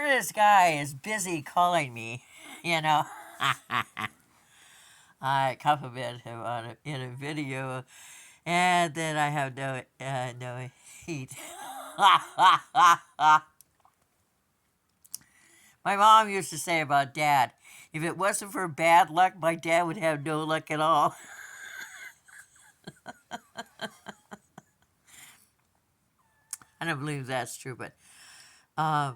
this guy is busy calling me, you know. I compliment him in a video, and then I have no heat. My mom used to say about Dad, if it wasn't for bad luck, my dad would have no luck at all. I don't believe that's true, but uh,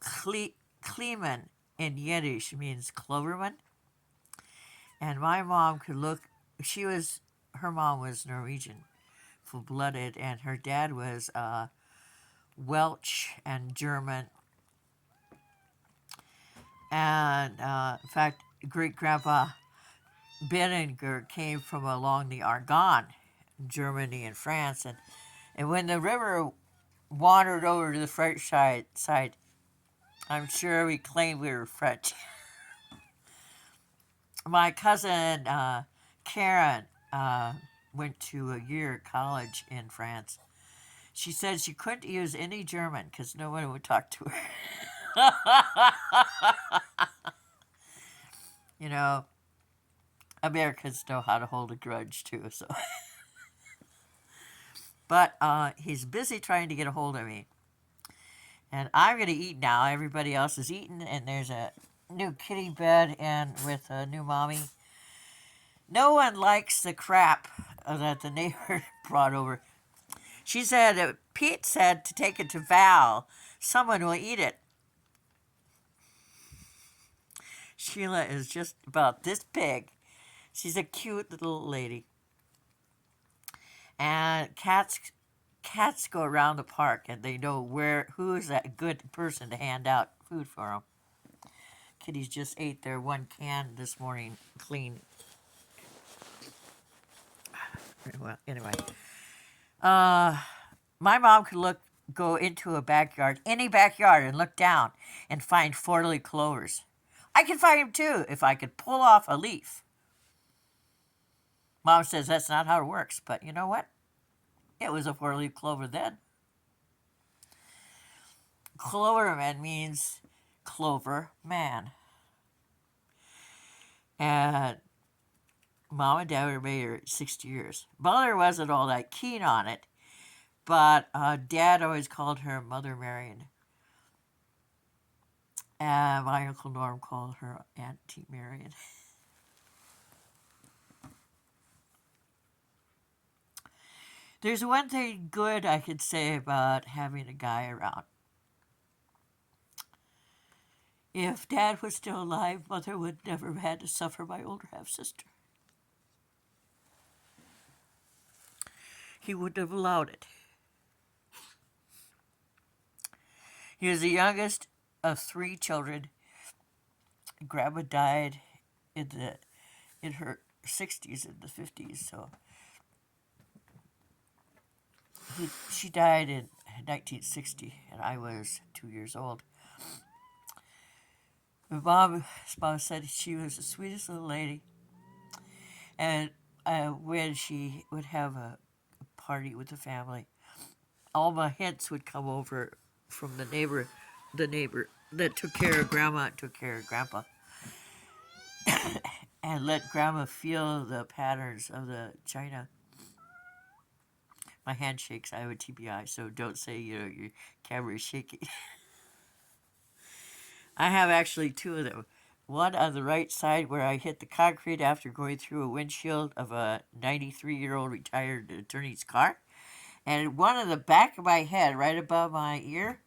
Kleeman in Yiddish means Cloverman, and my mom could look. She was her mom was Norwegian, full blooded, and her dad was Welsh and German, and in fact, great grandpa Benninger came from along the Argonne, Germany and France, and when the river wandered over to the French side, I'm sure we claimed we were French. My cousin Karen went to a year at college in France. She said she couldn't use any German because no one would talk to her. You know, Americans know how to hold a grudge too. So, but he's busy trying to get a hold of me, and I'm gonna eat now. Everybody else is eating, and there's a new kitty bed and with a new mommy. No one likes the crap that the neighbor brought over. She said, Pete said to take it to Val. Someone will eat it. Sheila is just about this big. She's a cute little lady. And cats go around the park and they know who is that good person to hand out food for them. Kitties just ate their one can this morning clean. Well, anyway, my mom could go into a backyard, any backyard, and look down and find 4-leaf clovers. I can find them too if I could pull off a leaf. Mom says that's not how it works, but you know what? It was a 4-leaf clover then. Cloverman means clover man. And Mom and Dad were married 60 years. Mother wasn't all that keen on it, but Dad always called her Mother Marion. And my Uncle Norm called her Auntie Marion. There's one thing good I could say about having a guy around. If Dad was still alive, Mother would never have had to suffer my older half-sister. He wouldn't have allowed it. He was the youngest of 3 children. Grandma died in her 60s and the 50s, so she died in 1960, and I was 2 years old. Mom said she was the sweetest little lady, and when she would have a party with the family, all my hints would come over from the neighbor that took care of Grandma and took care of Grandpa, and let Grandma feel the patterns of the china. My handshakes, I have a TBI, so don't say your camera is shaking. I have actually 2 of them. One on the right side where I hit the concrete after going through a windshield of a 93-year-old retired attorney's car. And one on the back of my head, right above my ear,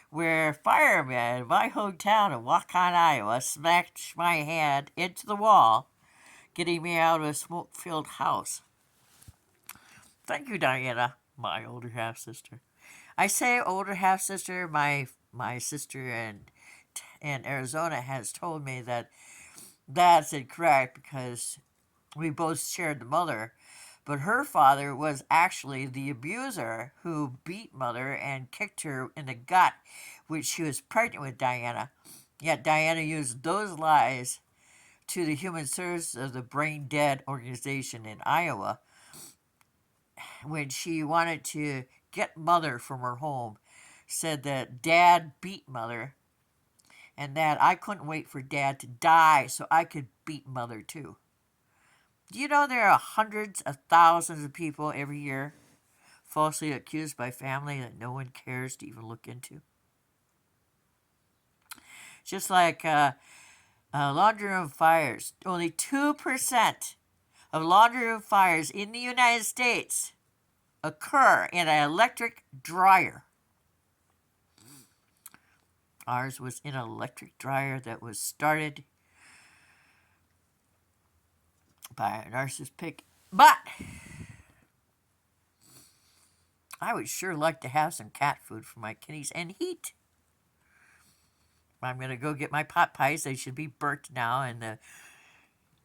where firemen in my hometown of Waukon, Iowa, smacked my hand into the wall, getting me out of a smoke-filled house. Thank you, Diana, my older half-sister. I say older half-sister, my sister in Arizona has told me that that's incorrect because we both shared the mother, but her father was actually the abuser who beat Mother and kicked her in the gut when she was pregnant with Diana. Yet Diana used those lies to the Human Services of the Brain Dead organization in Iowa when she wanted to get Mother from her home. Said that Dad beat Mother and that I couldn't wait for Dad to die so I could beat Mother too. Do you know there are hundreds of thousands of people every year falsely accused by family that no one cares to even look into? Just like laundry room fires, only 2% of laundry room fires in the United States occur in an electric dryer. Ours was in an electric dryer that was started by a narcissist pig. But I would sure like to have some cat food for my kitties and heat. I'm going to go get my pot pies. They should be burnt now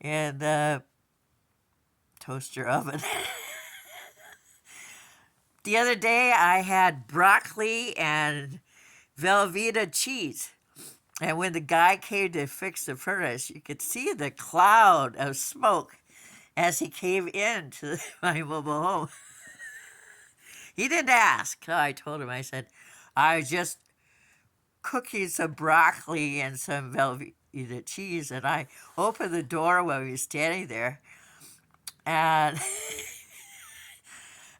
in the toaster oven. The other day I had broccoli and Velveeta cheese. And when the guy came to fix the furnace, you could see the cloud of smoke as he came into my mobile home. He didn't ask. So I told him, I said, I was just cooking some broccoli and some Velveeta cheese, and I opened the door while he was standing there, and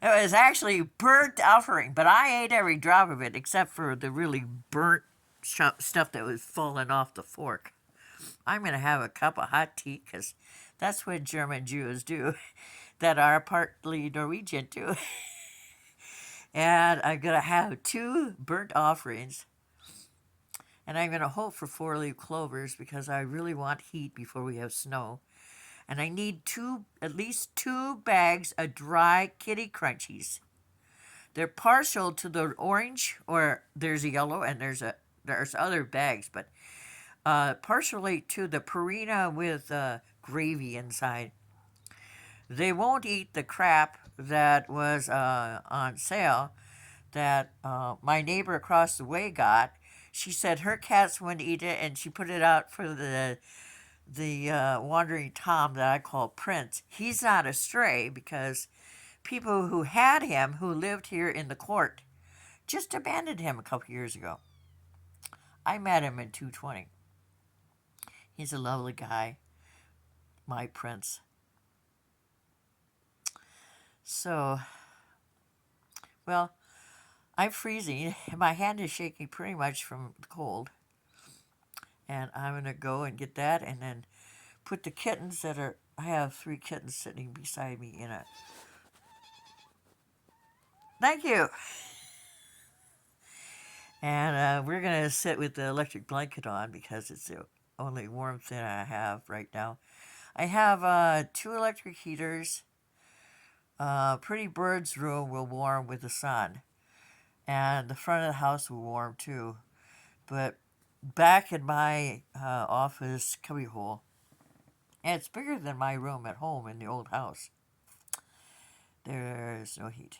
it was actually burnt offering, but I ate every drop of it except for the really burnt stuff that was falling off the fork. I'm going to have a cup of hot tea because that's what German Jews do that are partly Norwegian too. And I'm going to have 2 burnt offerings. And I'm going to hope for 4-leaf clovers because I really want heat before we have snow. And I need at least 2 bags of dry kitty crunchies. They're partial to the orange, or there's a yellow, and there's other bags, but partially to the Purina with gravy inside. They won't eat the crap that was on sale that my neighbor across the way got. She said her cats wouldn't eat it, and she put it out for the wandering Tom that I call Prince. He's not a stray because people who had him, who lived here in the court, just abandoned him a couple years ago. I met him in 220. He's a lovely guy, my Prince. So, well, I'm freezing. My hand is shaking pretty much from the cold. And I'm going to go and get that and then put the kittens I have 3 kittens sitting beside me in it. Thank you. And we're going to sit with the electric blanket on because it's the only warmth thing I have right now. I have 2 electric heaters. Pretty Bird's room will warm with the sun. And the front of the house will warm too. But back in my office cubbyhole, and it's bigger than my room at home in the old house, there's no heat.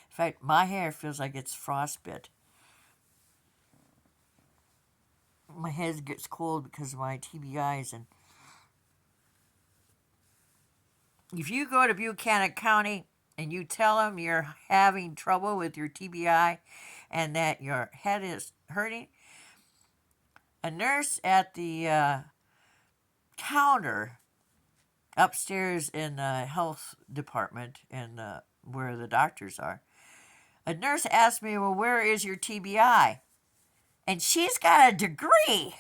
In fact, my hair feels like it's frostbit. My head gets cold because of my TBIs. And if you go to Buchanan County and you tell them you're having trouble with your TBI and that your head is hurting, a nurse at the counter upstairs in the health department and where the doctors are, a nurse asked me, well, where is your TBI? And she's got a degree.